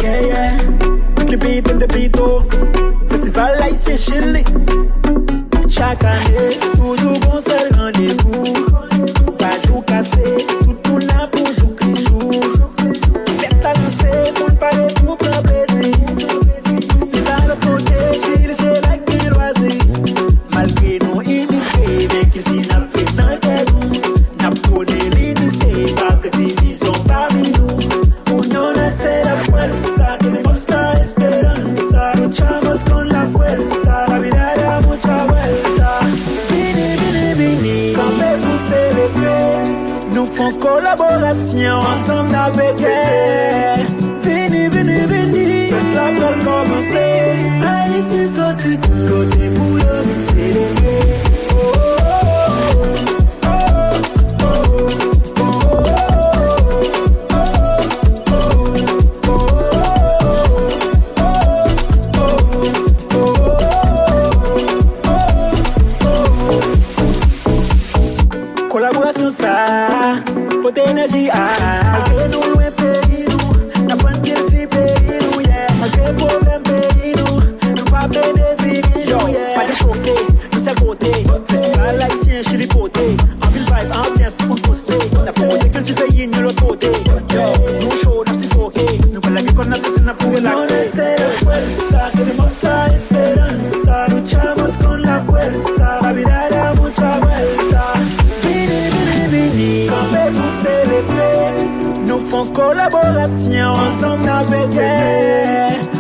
Yeah, yeah. Le beat and the beat, oh. Festival haïtien Chili. Chaque année, toujours bon seul rendez-vous. Pas jour cassé, tout le monde a pour jour qui joue. Faites à lancer, pour le parler, pour prendre plaisir. Il va le protéger, c'est là qu'il loisir. Malgré nos imités, mais qu'il s'y n'a fait dans tes goûts. N'a pas de l'unité, pas de division parmi nous. Union c'est la fuerza, tenemos la esperanza. Luchamos con la fuerza, la vida da mucha vuelta. Vini, vini, vini, campé pour célébrer. Nous font collaboration, ensemble avec elle. Vini, vini, vini, faites la gueule commencer. Allez, c'est sorti, côté pour nous célébrer. Collaboration ça, pour énergie malgré nous loin pays nous, la bonne qui est pays nous, yeah. Malgré problème pays nous pas bénéfice nous, yeah. Pas de choqué, nous c'est côté, festival haïtien chez les potés, en ville vibe, ambiance pour poster, la beauté que du pays nous l'autre côté, nous chaud, nous suffoqué, nous pas la gueule qu'on a passé pour relaxer. C'est la fuerza, tenemos la esperanza, luchamos con la fuerza, la vida da mucha vuelta. Campé pour célébrer, nous font collaboration, ensemble avec elle.